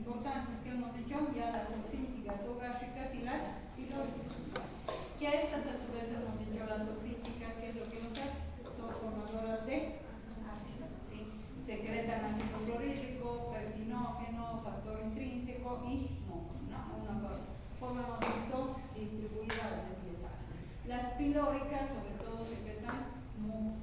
importantes que hemos hecho, ya las oxínticas o gástricas y las pilóricas. Que a estas a su vez hemos dicho las oxínticas, que es lo que nos hace, son formadoras de ácidos, ¿sí? Secretan ácido clorhídrico, pepsinógeno, factor intrínseco y moco, ¿no? Una forma hemos visto distribuida o desglosada. Las pilóricas sobre todo secretan moco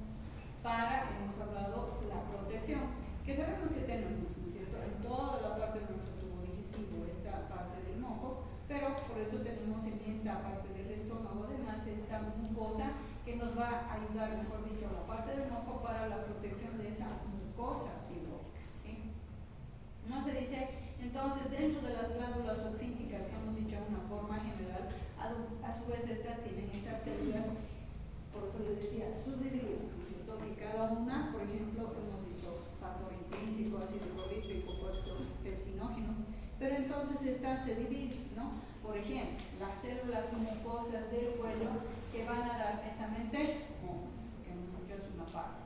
para, hemos hablado, la protección, que sabemos que tenemos, ¿no es cierto?, en toda la parte de nuestro tubo digestivo, esta parte del moco, pero por eso tenemos en esta parte del estómago además esta mucosa que nos va a ayudar, mejor dicho, la parte del moco para la protección de esa mucosa pilórica, ¿sí? No se dice, entonces, dentro de las glándulas oxínticas que hemos dicho de una forma general, a su vez estas tienen esas células, por eso les decía, subdivididas, ¿no es cierto?, que cada una, por ejemplo, hemos dicho factor intrínseco, ácido clorhídrico, pepsinógeno, pero entonces estas se dividen, ¿no? Por ejemplo, las células mucosas del cuello que van a dar netamente moco, que hemos dicho es una parte.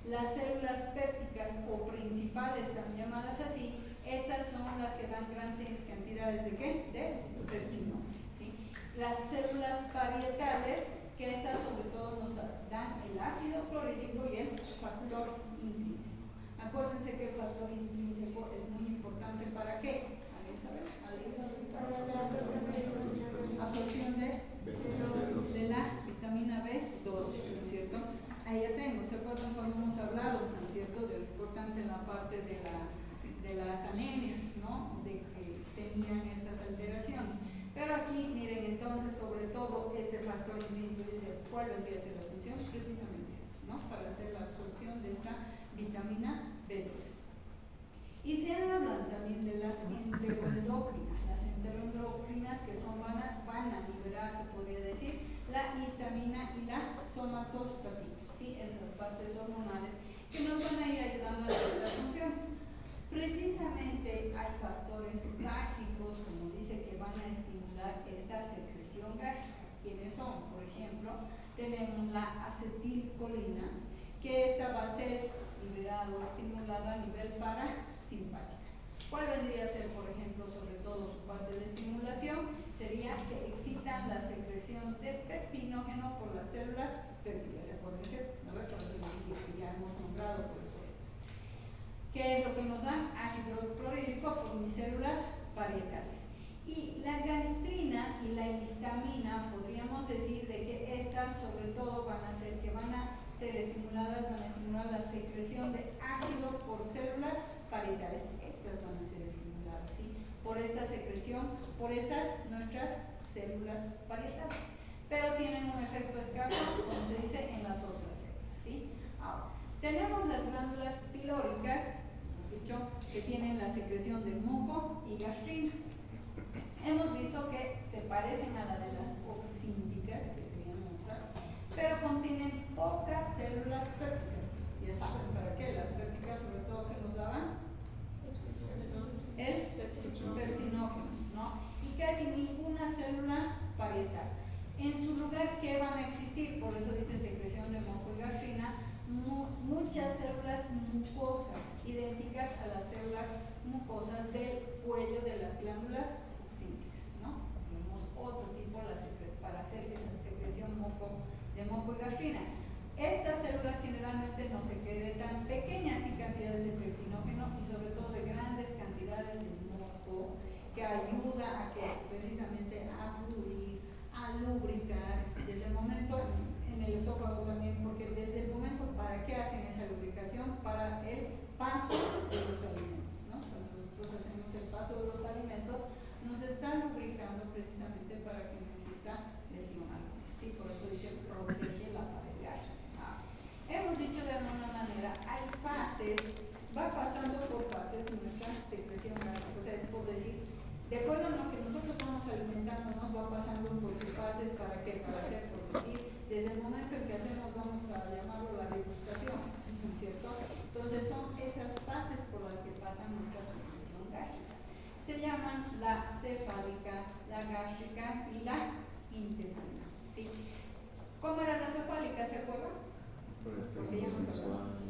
Las células pépticas o principales, también llamadas así, estas son las que dan grandes cantidades de ¿qué? De pepsinógeno, ¿sí? Las células parietales, que estas sobre todo nos dan el ácido clorhídrico y el factor intrínseco. Acuérdense que el factor intrínseco es muy importante para qué. ¿Alguien sabe? Absorción de la vitamina B12, ¿no es cierto? Ahí ya tengo, ¿se acuerdan cuando hemos hablado, ¿no es cierto?, de lo importante en la parte de las anemias, ¿no?, de que tenían estas alteraciones. Pero aquí, miren, entonces, sobre todo, este factor intrínseco dice, ¿cuál vendría a ser la función? Precisamente eso, ¿no?, para hacer la absorción de esta vitamina B12. Y se hablan también de las enteroendocrinas. Las enteroendocrinas que van a liberar, se podría decir, la histamina y la somatostatina, ¿sí? Esas partes hormonales que nos van a ir ayudando a hacer las funciones. Precisamente hay factores básicos, como dice, que van a estimular esta secreción gástrica. ¿Quiénes son? Por ejemplo, tenemos la acetilcolina, que esta va a ser liberada o estimulada a nivel parasimpático. ¿Cuál vendría a ser, por ejemplo, sobre todo su parte de estimulación? Sería que excitan la secreción de pepsinógeno por las células pépticas. Acuérdense, ¿no? Por eso que ya hemos nombrado por eso estas. ¿Qué es lo que nos da? Ácido clorhídrico por mis células parietales. Y la gastrina y la histamina, podríamos decir de que estas sobre todo van a ser ser estimuladas, van a estimular la secreción de ácido por células parietales. Estas van a ser estimuladas, ¿sí?, por esta secreción, por esas nuestras células parietales. Pero tienen un efecto escaso, como se dice, en las otras células, ¿sí? Ahora, tenemos las glándulas pilóricas, dicho, que tienen la secreción de moco y gastrina. Hemos visto que se parecen a la de las oxínticas, que serían otras, pero contienen pocas células pépticas. ¿Y eso para qué? Las pépticas, sobre todo, que nos daban el pepsinógeno, ¿no? Y casi ninguna célula parietal. En su lugar, ¿qué van a existir? Por eso dice secreción de moco y gastrina, muchas células mucosas, idénticas a las células mucosas del cuello de las glándulas oxínticas, ¿no? Tenemos otro tipo para hacer esa secreción de moco y gastrina. Estas células generalmente no se quedan pequeñas y cantidades de pepsinógeno y sobre todo de grandes cantidades de moco, que ayuda a que precisamente a fluir, a lubricar desde el momento en el esófago también, porque desde el momento, ¿para qué hacen esa lubricación? Para el paso de los alimentos, ¿no? Cuando nosotros hacemos el paso de los alimentos, nos está lubricando precisamente para que no exista lesión alguna, ¿sí? Por eso dice protege la pared gástrica. Hemos dicho de alguna manera, hay fases, va pasando por fases nuestra secreción gástrica, o sea, es por decir, de acuerdo a lo que nosotros vamos alimentándonos, va pasando por sus fases. ¿Para qué? Para hacer, por decir, desde el momento en que hacemos, vamos a llamarlo la degustación, ¿cierto? Entonces son esas fases por las que pasa nuestra secreción gástrica. Se llaman la cefálica, la gástrica y la intestinal, ¿sí? ¿Cómo era la cefálica? ¿Se acuerdan? Porque ya nos hablamos.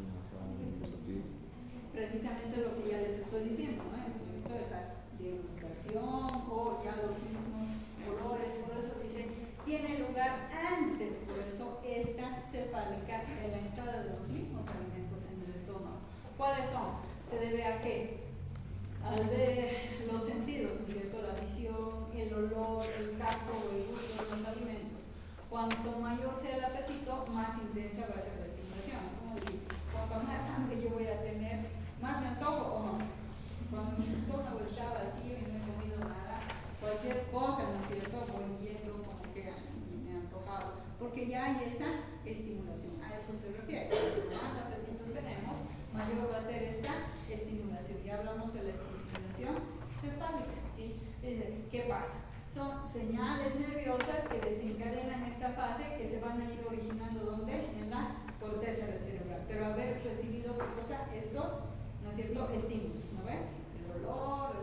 Precisamente lo que ya les estoy diciendo, ¿no? Es esa presentación o ya los mismos colores, por eso dice, tiene lugar antes, por eso esta cefálica de la entrada de los mismos alimentos en el estómago. ¿Cuáles son? Se debe a qué? Al ver los sentidos, ¿no es cierto? La visión, el olor, el tacto o el gusto de los alimentos. Cuanto mayor sea el apetito, más intensa va a ser la estimulación. Es como decir, cuanto más hambre yo voy a tener, más me antojo o no. Cuando mi estómago está vacío y no he comido nada, cualquier cosa, ¿no es cierto? Voy viendo como que me ha antojado, porque ya hay esa estimulación. A eso se refiere. Cuanto más apetitos tenemos, mayor va a ser esta estimulación. Ya hablamos de la estimulación cefálica, ¿sí? ¿Qué pasa? Son señales nerviosas que desencadenan esta fase que se van a ir originando ¿dónde? En la corteza cerebral. Pero haber recibido ¿qué cosa? Estos, ¿no es cierto? Estímulos, ¿no ven? El olor,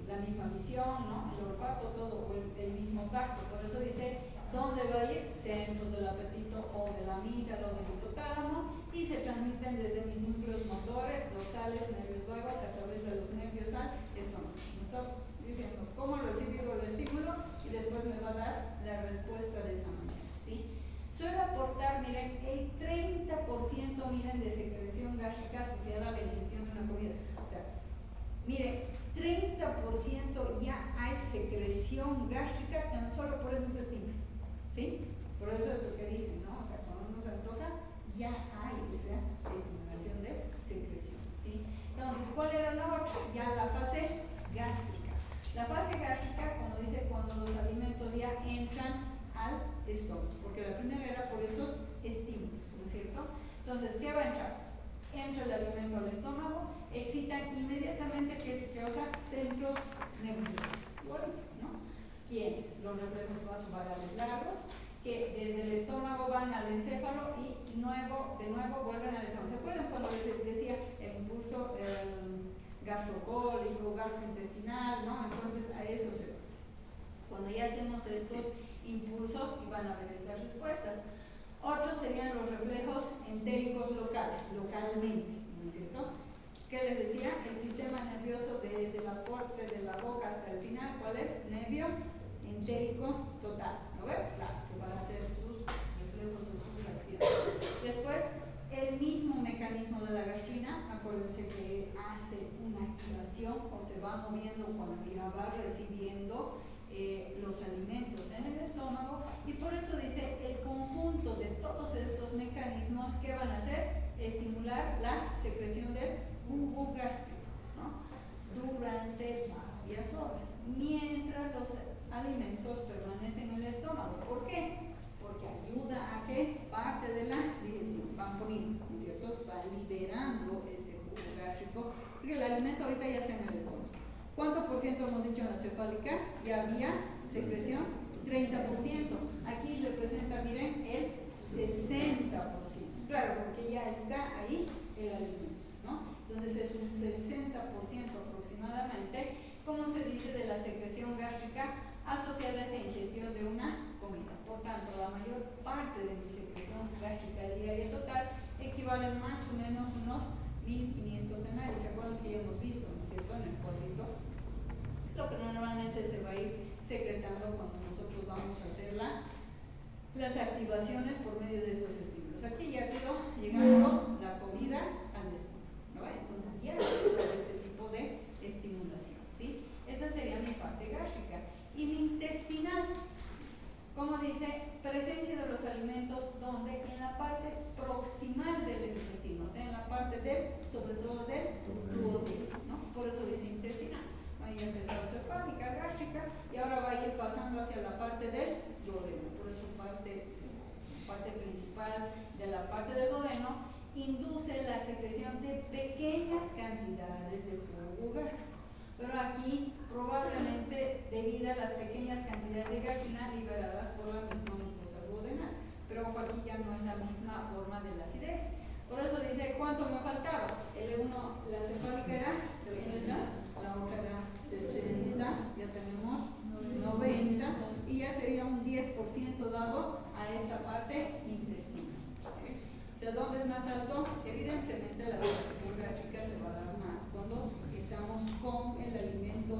la misma visión, ¿no? El olfato, todo, o el mismo tacto. Por eso dice, ¿dónde va a ir? Centros del apetito o de la amígdala o del hipotálamo, y se transmiten desde mis núcleos motores, dorsales, nervios vagos, a través de los nervios al estómago. ¿Me estoy diciendo cómo he recibido el estímulo y después me va a dar la respuesta de esa manera, ¿sí? Suele aportar, miren, el 30%, miren, de secreción gástrica asociada a la ingestión de una comida. O sea, miren, 30% ya hay secreción gástrica tan solo por esos estímulos, ¿sí? Por eso es lo que dicen, ¿no? O sea, cuando uno se antoja, ya hay esa estimulación de secreción, ¿sí? Entonces, ¿cuál era la otra? Ya la fase gástrica. La fase gástrica, como dice, cuando los alimentos ya entran al estómago, porque la primera era por esos estímulos, ¿no es cierto? Entonces, ¿qué va a entrar? Entra el alimento al estómago, excitan inmediatamente que se causa centros nerviosos, ¿no? ¿Quiénes? Los reflejos vasovagalles largos, que desde el estómago van al encéfalo y de nuevo vuelven al estómago. ¿Se acuerdan cuando les decía el impulso gastrocólico, gastrointestinal, ¿no? Entonces a eso se va. Cuando ya hacemos estos impulsos y van a ver estas respuestas. Otros serían los reflejos entéricos localmente, ¿no es cierto? ¿Qué les decía? El sistema nervioso desde la parte de la boca hasta el final, ¿cuál es? Nervio entérico total, ¿no ven? Claro, que van a hacer sus reflejos o sus reacciones. Después, el mismo mecanismo de la gastrina, acuérdense que hace una activación o se va moviendo cuando ya va recibiendo los alimentos en el estómago, y por eso dice el conjunto de todos estos mecanismos que van a hacer estimular la secreción del jugo gástrico, ¿no? Durante varias horas, mientras los alimentos permanecen en el estómago. ¿Por qué? Porque ayuda a que parte de la digestión van poniendo, ¿no es cierto? Va liberando este jugo gástrico, porque el alimento ahorita ya está en el estómago. ¿Cuánto por ciento hemos dicho en la cefálica? Ya había secreción, 30%. Aquí representa, miren, el 60%. Claro, porque ya está ahí el alimento, ¿no? Entonces es un 60% aproximadamente, como se dice, de la secreción gástrica asociada a esa ingestión de una comida. Por tanto, la mayor parte de mi secreción gástrica diaria total equivale más o menos unos 1500 ml. ¿Se acuerdan que ya hemos visto, ¿no es cierto?, en el cuadrito? Lo que normalmente se va a ir secretando cuando nosotros vamos a hacer las activaciones por medio de estos estímulos. Aquí ya ha sido llegando la comida al estómago, ¿no? Entonces ya hay este tipo de estimulación, ¿sí? Esa sería mi fase gástrica. Y mi intestinal, como dice, presencia de los alimentos donde en la parte proximal del intestino, o sea, en la parte sobre todo del duodeno, ¿no? Por eso dice intestinal. Ahí empezó cefálica, gástrica, y ahora va a ir pasando hacia la parte del duodeno. Por eso parte principal de la parte del duodeno induce la secreción de pequeñas cantidades de jugo gástrico. Pero aquí probablemente debido a las pequeñas cantidades de gastrina liberadas por la misma mucosa duodenal. Pero aquí ya no es la misma forma de la acidez. Por eso dice, ¿cuánto me faltaba? L1, la cefálica era 30, la otra era 60, ya tenemos 90, y ya sería un 10% dado a esta parte intestinal. ¿Okay? O sea, ¿dónde es más alto? Evidentemente la secreción gástrica se va a dar más cuando estamos con el alimento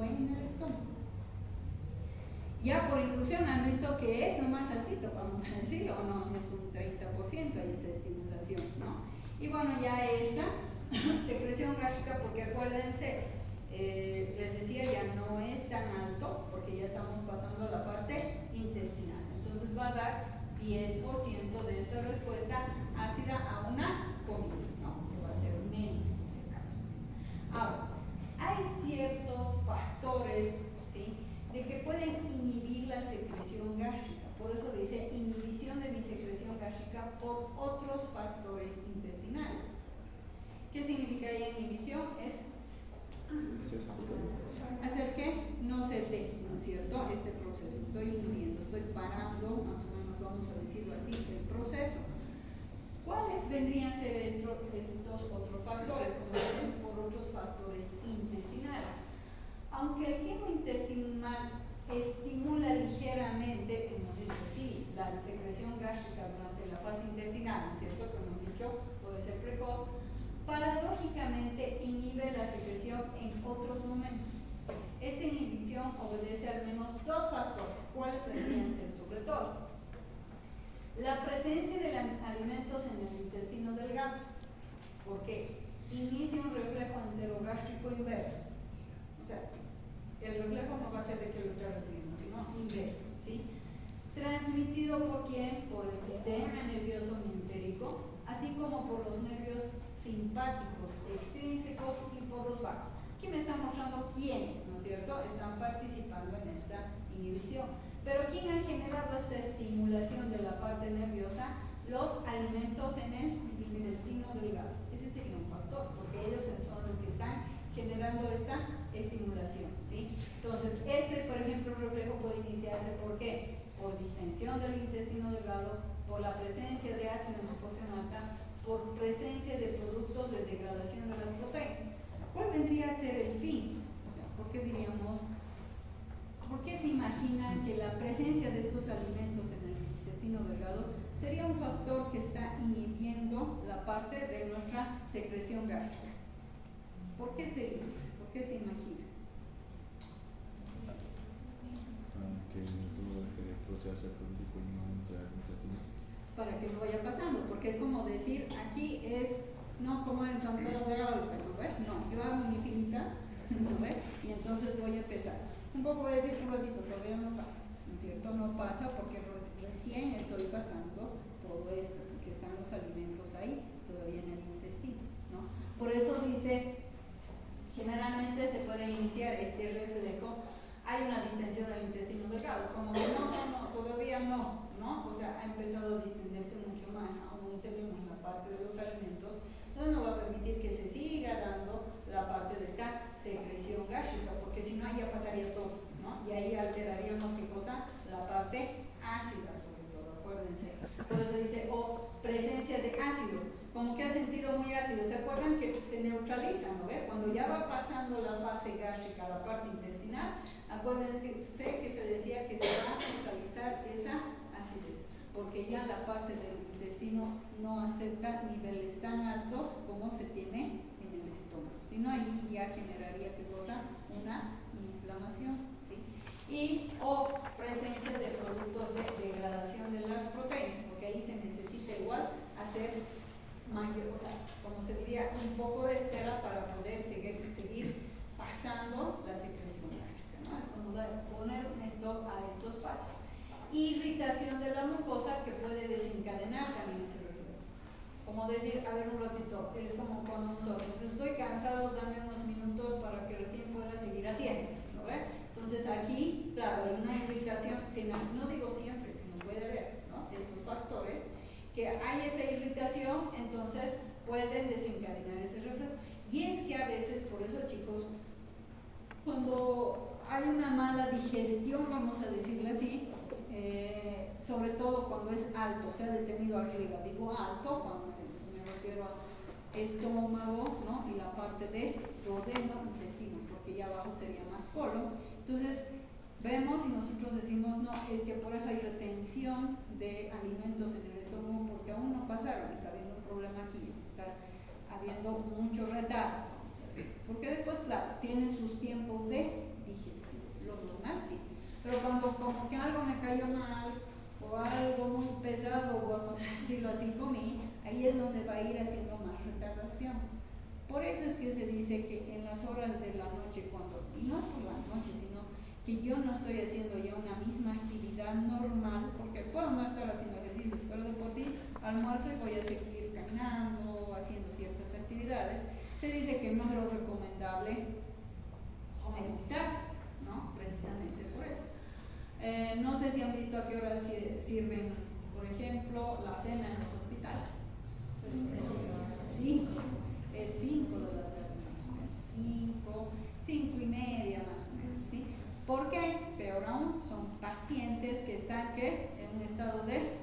Ya por inducción han visto que es nomás altito, vamos a decirlo, o no, es un 30% ahí esa estimulación, ¿no? Y bueno, ya esta secreción gástrica, porque acuérdense, les decía, ya no es tan alto, porque ya estamos pasando a la parte intestinal. Entonces va a dar 10% de esta respuesta ácida a una comida, ¿no? Que va a ser menos en ese caso. Ahora, hay ciertos factores, ¿sí?, de que pueden inhibir la secreción gástrica. Por eso dice inhibición de mi secreción gástrica por otros factores intestinales. ¿Qué significa ahí inhibición? Es hacer que no se dé, ¿no es cierto?, este proceso. Estoy inhibiendo, estoy parando, más o menos vamos a decirlo así, el proceso. ¿Cuáles vendrían a ser estos otros factores? Como dicen, por otros factores intestinales. Aunque el quimo intestinal estimula ligeramente, hemos dicho, sí, la secreción gástrica durante la fase intestinal, ¿no es cierto?, que hemos dicho, puede ser precoz, paradójicamente inhibe la secreción en otros momentos. Esta inhibición obedece al menos dos factores. ¿Cuáles deberían ser? Sobre todo, la presencia de alimentos en el intestino delgado, porque inicia un reflejo enterogástrico inverso. O sea, el reflejo no va a ser de que lo esté recibiendo, sino inverso, ¿sí? Transmitido por quién? Por el sistema nervioso meentérico, así como por los nervios simpáticos extrínsecos y por los vagos. Aquí me está mostrando quiénes, ¿no es cierto?, están participando en esta inhibición. Pero ¿quién ha generado esta estimulación de la parte nerviosa? Los alimentos en el intestino delgado. Ese sería un factor, porque ellos son los que están generando esta estimulación, ¿sí? Entonces, por ejemplo, reflejo puede iniciarse ¿por qué? Por distensión del intestino delgado, por la presencia de ácido en su porción alta, por presencia de productos de degradación de las proteínas. ¿Cuál vendría a ser el fin? O sea, ¿por qué diríamos, por qué se imaginan que la presencia de estos alimentos en el intestino delgado sería un factor que está inhibiendo la parte de nuestra secreción gástrica? ¿Por qué sería? ¿Por qué se imagina? Que el tubo deje de procesarse producto y no entre al intestino. Para que no vaya pasando, porque es como decir, aquí es, no como en todos de golpe, ¿no ves? No, yo hago mi filita, ¿no ves? Y entonces voy a empezar. Un poco voy a decir un ratito, todavía no pasa, ¿no es cierto? No pasa porque recién estoy pasando todo esto, porque están los alimentos ahí, todavía en el intestino, ¿no? Por eso dice, generalmente se puede iniciar este reflejo. Hay una distensión del intestino delgado, como que no, todavía no, ¿no? O sea, ha empezado a distenderse mucho más, aún tenemos la parte de los alimentos, entonces no va a permitir que se siga dando la parte de esta secreción gástrica, porque si no, ahí ya pasaría todo, ¿no? Y ahí alteraríamos, ¿qué cosa? La parte ácida, sobre todo, acuérdense. Por eso dice, presencia de ácido, como que ha sentido muy ácido. ¿Se acuerdan que se neutraliza, no ve? Cuando ya va pasando la fase gástrica, la parte intestinal, acuérdense que se decía que se va a neutralizar esa acidez, porque ya la parte del intestino no acepta niveles tan altos como se tiene en el estómago. Si no, ahí ya generaría, ¿qué cosa? Una inflamación, ¿sí? Y presencia de productos de degradación de las proteínas, porque ahí se necesita igual hacer mayor, o sea, como se diría, un poco de estera para poder seguir pasando la secreción gástrica, ¿no? Es como poner esto a estos pasos. Irritación de la mucosa que puede desencadenar también ese reflejo. Como decir, a ver un ratito, es como cuando nosotros, estoy cansado, dame unos minutos para que recién pueda seguir haciendo, ¿no ve? Entonces aquí, claro, hay una irritación, no digo siempre, sino puede haber, ¿no?, estos factores, que hay esa irritación, entonces pueden desencadenar ese reflejo. Y es que a veces, por eso chicos, cuando hay una mala digestión, vamos a decirle así, sobre todo cuando es alto, se ha detenido arriba, digo alto, cuando me refiero a estómago, ¿no?, y la parte de duodeno, intestino, porque ya abajo sería más colon. Entonces, vemos y nosotros decimos, no, es que por eso hay retención de alimentos en el estómago, porque aún no pasaron, está habiendo un problema aquí, está habiendo mucho retardo, porque después, claro, tienen sus tiempos de digestión, lo normal sí, pero cuando como Por eso es que se dice que en las horas de la noche, y no es por la noche, sino que yo no estoy haciendo ya una misma actividad normal, porque puedo no estar haciendo ejercicios, pero de por sí almuerzo y voy a seguir caminando o haciendo ciertas actividades. Se dice que no es lo recomendable evitar, ¿no? Precisamente por eso. No sé si han visto a qué horas sirven, por ejemplo, la cena en los hospitales. 5, es 5 de la tarde más o menos, 5 y media más o menos, ¿sí? ¿Por qué? Peor aún, son pacientes que están en un estado de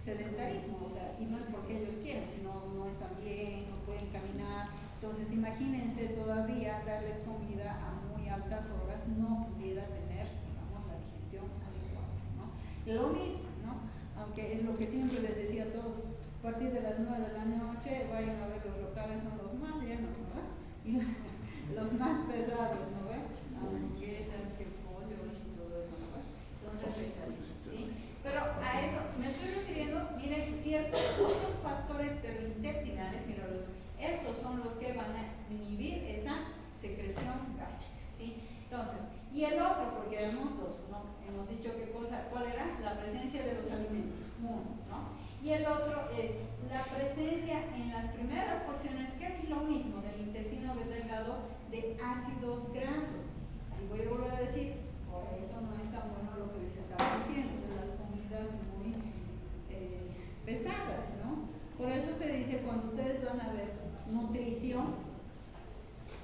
sedentarismo, o sea, y no es porque ellos quieren, sino no están bien, no pueden caminar. Entonces imagínense todavía darles comida a muy altas horas, no pudiera tener, digamos, la digestión adecuada, ¿no? Lo mismo, ¿no? Aunque es lo que siempre les decía a todos, a partir de las 9 de la noche vayan a ver, los locales son los más llenos, ¿no? Y los más pesados, ¿no? Hamburguesas, que pollos y todo eso, ¿no? Entonces es así, ¿sí? Pero a eso me estoy refiriendo, miren, ciertos otros factores intestinales, miren, estos son los que van a inhibir esa secreción gástrica, ¿sí? Entonces, y el otro, porque vemos dos, ¿no? Hemos dicho cuál era la presencia de los alimentos, uno, ¿no? Y el otro es la presencia en las primeras porciones, casi lo mismo, del intestino delgado, de ácidos grasos. Y voy a volver a decir, por eso no es tan bueno lo que les estaba diciendo, de las comidas muy pesadas, ¿no? Por eso se dice, cuando ustedes van a ver nutrición,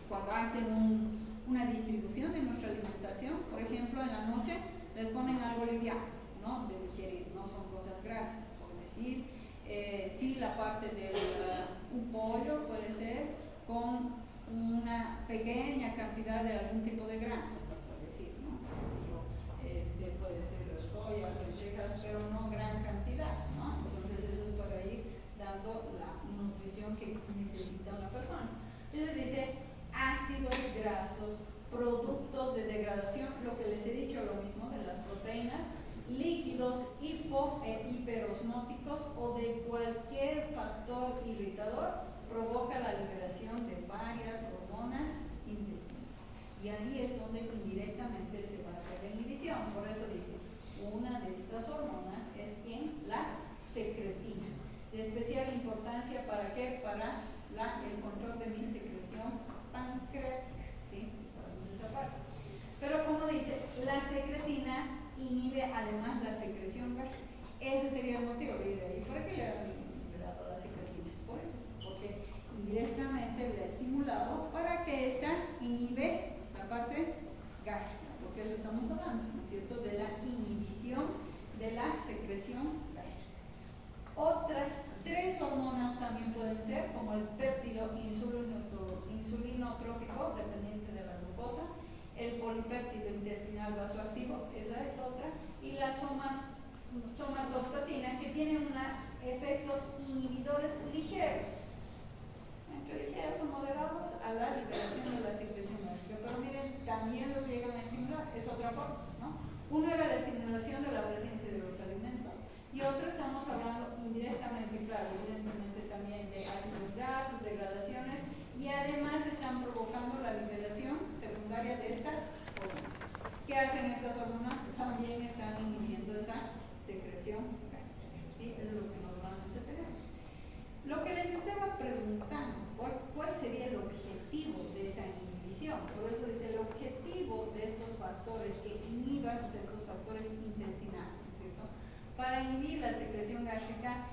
cuando hacen una distribución de nuestra alimentación, por ejemplo, en la noche les ponen algo liviano, ¿no? De digerir, no son cosas grasas, por decir, sí, la parte de un pollo puede ser con una pequeña cantidad de algún tipo de grano, por decir, ¿no? Puede ser soya, lentejas, pero no gran cantidad, ¿no? Entonces eso es para ir dando la nutrición que necesita una persona. Entonces dice ácidos grasos, productos de degradación, lo que les he dicho, lo mismo de las proteínas, líquidos hiperosmóticos o de cualquier factor irritador provoca la liberación de varias hormonas intestinales. Y ahí es donde indirectamente se va a hacer la inhibición. Por eso dice, una de estas hormonas es la secretina. De especial importancia, ¿para qué? Para el control de mi secreción pancreática, ¿sí? Sabemos esa parte. Pero como dice, la secretina inhibe además la secreción gástrica. Ese sería el motivo. ¿Y para qué le han dado la secretina? Por eso, porque indirectamente le ha estimulado para que ésta inhibe la parte gástrica, porque eso estamos hablando, ¿no es cierto?, de la inhibición de la secreción gástrica. Otras 3 hormonas también pueden ser, como el péptido insulinotrópico, dependiente de la glucosa, el polipéptido intestinal vasoactivo, esa es otra, y la somatostatina, que tienen efectos inhibidores ligeros, entre ligeros o moderados, a la liberación de la secreción gástrica. Pero miren, también los llegan a estimular, es otra forma, ¿no? Uno era la estimulación de la presencia de los alimentos, y otro estamos hablando indirectamente, claro, evidentemente también de ácidos grasos, degradaciones, y además están provocando la liberación secundaria de estas hormonas. ¿Qué hacen estas hormonas? También están inhibiendo esa secreción gástrica, ¿sí? Es lo que normalmente tenemos. Lo que les estaba preguntando, ¿cuál sería el objetivo de esa inhibición? Por eso dice, el objetivo de estos factores que inhiban, o sea, estos factores intestinales, ¿no es cierto?, para inhibir la secreción gástrica,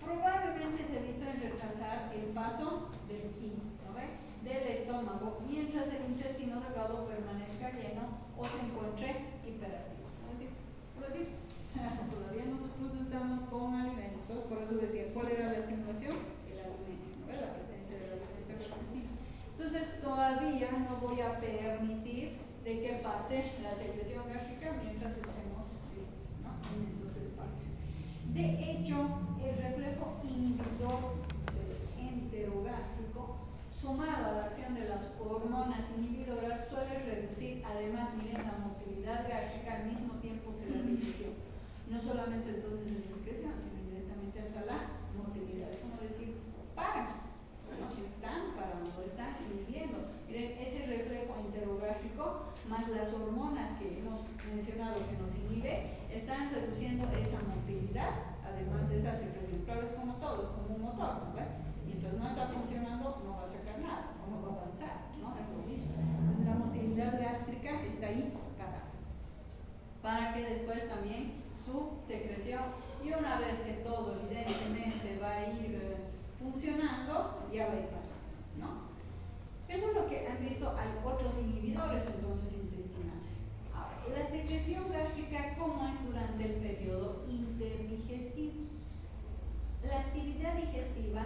probablemente se ha visto en retrasar el paso del qi, ¿no ve?, del estómago, mientras el intestino delgado permanezca lleno o se encuentre hiperactivo. Es decir, todavía nosotros estamos con alimentos, por eso decía, ¿cuál era la estimulación? El alimento, ¿no ve?, la presencia del alimento. Entonces todavía no voy a permitir de que pase la secreción gástrica mientras estemos vivos, ¿no?, en esos espacios. De hecho, el reflejo inhibidor enterogástrico, sumado a la acción de las hormonas inhibidoras, suele reducir además, miren, la motilidad gástrica al mismo tiempo que la secreción. No solamente entonces la secreción, sino directamente hasta la motilidad. Es como decir, para, ¿no?, están gástrico, más las hormonas que hemos mencionado que nos inhibe, están reduciendo esa motilidad, además de esa secreción. Claro, es como todo, es como un motor, ¿no? Mientras no está funcionando, no va a sacar nada, no va a avanzar, ¿no? Es lo mismo. La motilidad gástrica está ahí para que después también su secreción, y una vez que todo evidentemente va a ir funcionando, ya va a ir pasando, ¿no? Eso es lo que han visto. Hay otros inhibidores entonces intestinales. Ahora, la secreción gástrica, ¿cómo es durante el periodo interdigestivo? La actividad digestiva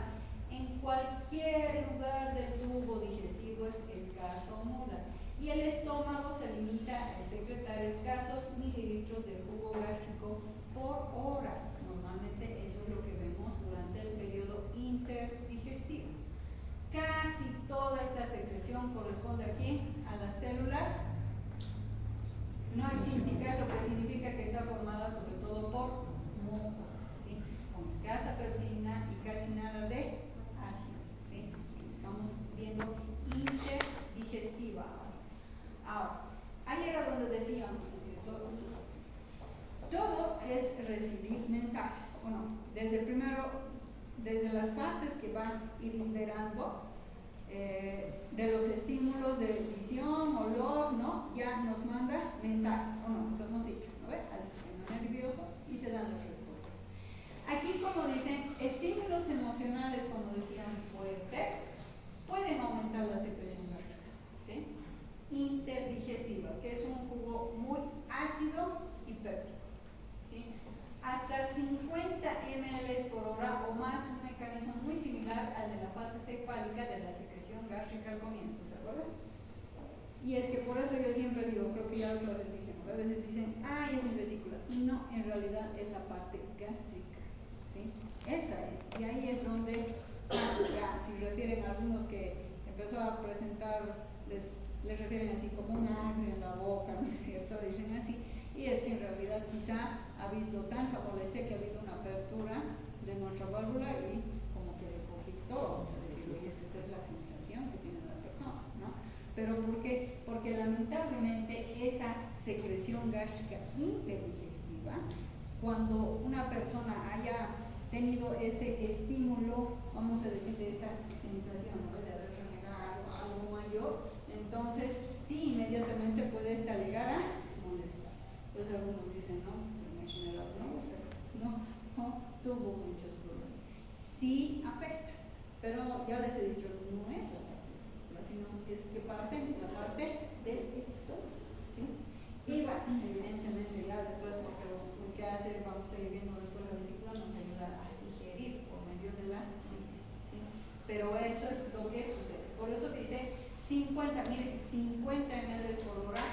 en cualquier lugar del tubo digestivo es escasa o nula, y el estómago se limita a secretar escasos mililitros de jugo gástrico por hora. Normalmente eso es lo que vemos durante el periodo interdigestivo. Casi toda esta secreción corresponde aquí a las células noexínticas, lo que significa que está formada sobre todo por muco, ¿sí? Con escasa pepsina y casi nada de ácido, ¿sí? Estamos viendo interdigestiva. Ahora, ahí era donde decíamos, todo es recibir mensajes, ¿o no? Desde las fases que van a ir liberando de los estímulos de visión, olor, ¿no? Ya nos manda mensajes, ¿o no? Eso hemos dicho, ¿no? Al sistema nervioso, y se dan las respuestas. Aquí, como dicen, estímulos emocionales, como decían, fuertes, pueden aumentar la secreción gástrica, ¿sí? Interdigestiva, que es un jugo muy ácido y péptico, ¿sí? Hasta 50 ml por hora o más, un mecanismo muy similar al de la fase cefálica de la secreción gástrica al comienzo, ¿se acuerdan? Y es que por eso yo siempre digo, creo que ya lo les dije, ¿no? A veces dicen, es mi vesícula, y no, en realidad es la parte gástrica, ¿sí? Esa es, y ahí es donde, ya, si refieren a algunos que empezó a presentar, les refieren así como un agrio en la boca, ¿no es cierto? Dicen así, y es que en realidad quizá ha visto tanta molestia que ha habido una apertura de nuestra válvula y como que recogí todo, vamos a decirlo, y esa es la sensación que tiene la persona, ¿no? ¿Pero por qué? Porque lamentablemente esa secreción gástrica interdigestiva, cuando una persona haya tenido ese estímulo, vamos a decir, de esa sensación, ¿no? De haber renegado algo mayor, entonces sí, inmediatamente puede esta llegar a molestar. Entonces algunos dicen, no, se me ha generado no tuvo muchos problemas. Sí afecta, pero ya les he dicho, no es la parte de la vesícula, sino es que la parte del estómago, ¿sí? Y bueno, evidentemente ya después, porque lo que hace, vamos a ir viendo después la vesícula, nos ayuda a digerir por medio de la heces, ¿sí? Pero eso es lo que sucede. Por eso dice 50 ml por hora,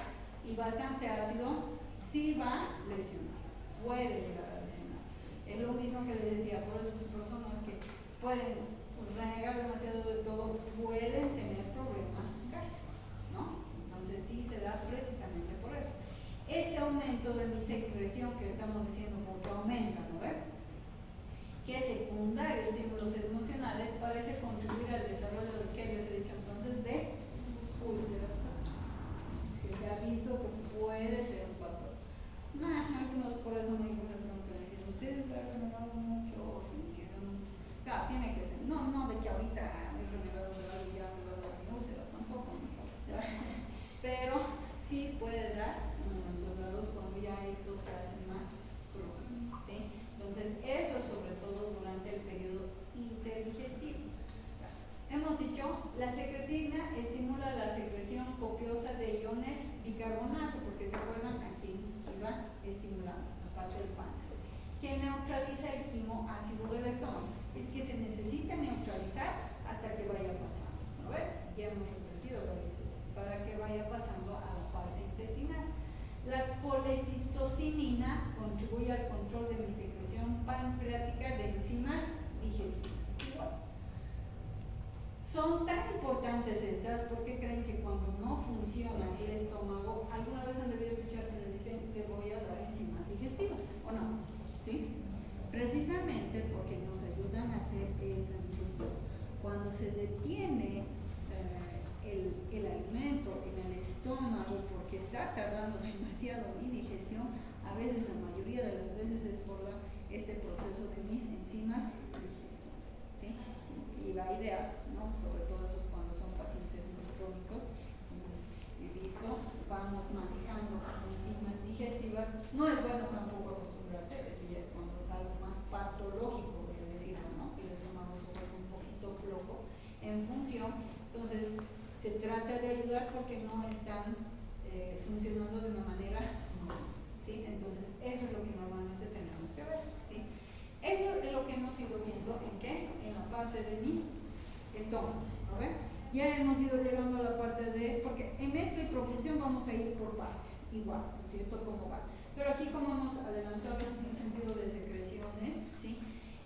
y bastante ácido, sí va a lesionar, puede llegar a lesionar. Es lo mismo que les decía, por eso personas que pueden renegar demasiado de todo pueden tener problemas gástricos, ¿no? Entonces sí se da precisamente por eso. Este aumento de mi secreción que estamos diciendo, porque aumenta, ¿no ven? Que secundar estímulos emocionales parece contribuir al desarrollo del que les he dicho entonces de úlceras crónicas, que se ha visto que puede ser un factor. Algunos por eso me preguntan, dicen, ¿ustedes han renegado mucho? Claro, tiene que ser, no de que ahorita he renegado de algo y ya me va a dar mi úlcera, tampoco, ¿no? Pero sí puede dar en momentos dados cuando ya esto se hace más crónico, ¿sí? Entonces eso sobre todo durante el periodo interdigestivo. Hemos dicho, la secretina estimula la secreción copiosa de iones bicarbonato, porque se acuerdan aquí iba estimulando la parte del páncreas, que neutraliza el quimo ácido del estómago. Es que se necesita neutralizar hasta que vaya pasando, ¿no ven? Ya hemos repetido varias veces, para que vaya pasando a la parte intestinal. La colecistocinina contribuye al control de mi secreción pancreática de enzimas digestivas. Igual. Son tan importantes estas porque creen que cuando no funciona el estómago, alguna vez han debido escuchar que les dicen te voy a dar enzimas digestivas, ¿o no? ¿Sí? Precisamente porque nos ayudan a hacer esa digestión. Cuando se detiene el alimento en el estómago, este proceso de mis enzimas digestivas, ¿sí? Y va ideal, ¿no? Sobre todo esos cuando son pacientes muy crónicos. Entonces, he visto, vamos manejando enzimas digestivas. No es bueno tampoco acostumbrarse, eso ya es cuando es algo más patológico, voy a decirlo, ¿no? Que el estómago se vuelve un poquito flojo en función. Entonces, se trata de ayudar porque no están funcionando de una manera normal, ¿sí? Entonces, eso es lo que normalmente tenemos que ver, ¿sí? Eso es lo que hemos ido viendo en ¿qué? En la parte de mi estómago, ¿no ven? Ya hemos ido llegando a la parte de, porque en mezcla y propulsión vamos a ir por partes, igual, ¿no es cierto? ¿Cómo va? Pero aquí como hemos adelantado en el sentido de secreciones, ¿sí?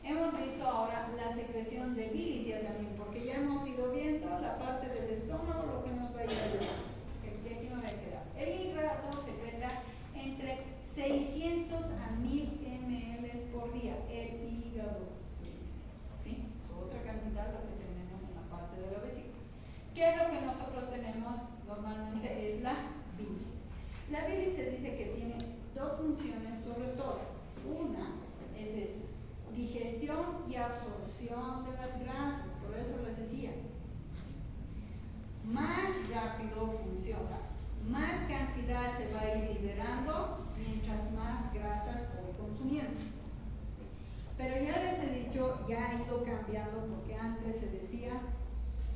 Hemos visto ahora la secreción de bilis ya también, porque ya hemos ido viendo la parte del estómago, lo que nos va a ir ayudando. Que aquí me voy a quedar. El hígado secreta entre 600 a 1000 ml por día. El hígado, ¿sí? Es otra cantidad lo que tenemos en la parte de la vesícula. ¿Qué es lo que nosotros tenemos normalmente? Es la bilis. La bilis se dice que tiene dos funciones sobre todo. Una es esta: digestión y absorción de las grasas. Por eso les decía, más rápido funciona, o sea, más cantidad se va a ir liberando mientras más grasas voy consumiendo. Pero ya les he dicho, ya ha ido cambiando, porque antes se decía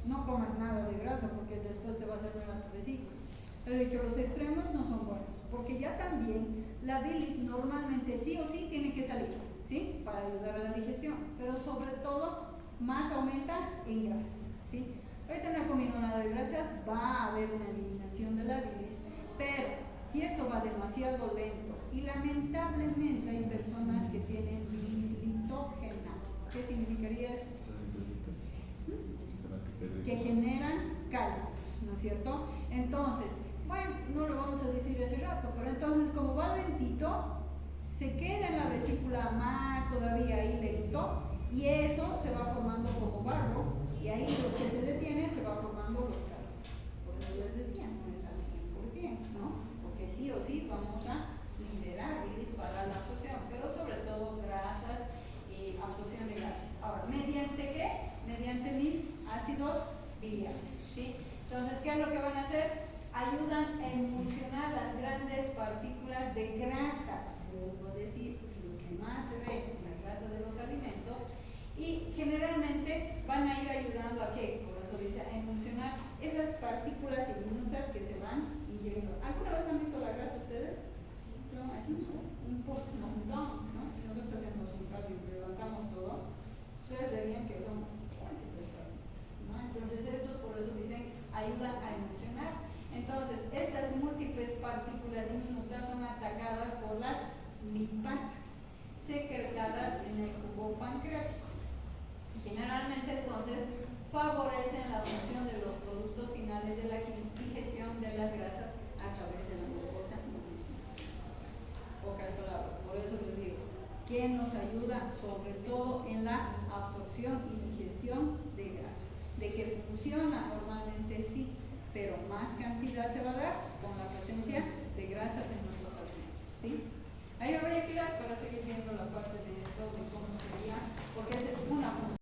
no comas nada de grasa porque después te vas a ver a tu vesícula. Pero he dicho, los extremos no son buenos, porque ya también la bilis normalmente sí o sí tiene que salir, ¿sí? Para ayudar a la digestión, pero sobre todo más aumenta en grasas, ¿sí? Ahorita no he comido nada de grasas, va a haber una eliminación de la bilis, pero si esto va demasiado lento, y lamentablemente hay personas que tienen bilis litógena. ¿Qué significaría eso? Que generan cálculos, ¿no es cierto? Entonces, bueno, no lo vamos a decir hace rato, pero entonces como va lentito, se queda en la vesícula más todavía ahí lento, y eso se va formando como barro, y ahí lo que se detiene se va formando los cálculos. Por eso les decía, no es al 100%, ¿no? Porque sí o sí vamos a liberar bilis para la absorción, pero sobre todo grasas, absorción de grasas. Ahora, ¿mediante qué? Mediante mis ácidos biliares, ¿sí? Entonces, ¿qué es lo que van a hacer? Ayudan a emulsionar las grandes partículas de grasas, vuelvo a decir, lo que más se ve en la grasa de los alimentos, y generalmente van a ir ayudando a qué, por eso dice, a emulsionar esas partículas diminutas que se van ingiriendo. ¿Alguna vez han visto la grasa ustedes? No, así un montón, ¿no? Si nosotros hacemos un cardio y levantamos todo, ustedes verían que son múltiples partículas, ¿no? Entonces estos por eso dicen ayudan a emulsionar. Entonces estas múltiples partículas diminutas son atacadas por las lipases secretadas en el cubo pancreático. Generalmente entonces favorecen la función de los productos finales de la digestión de las grasas a través de la glucosa intestinal. Pocas palabras, por eso les digo, que nos ayuda sobre todo en la absorción y digestión de grasas. De que funciona normalmente sí, pero más cantidad se va a dar con la presencia de grasas en nuestros alimentos, ¿sí? Ahí me voy a quedar para seguir viendo la parte de esto, de cómo sería, porque esa es una función.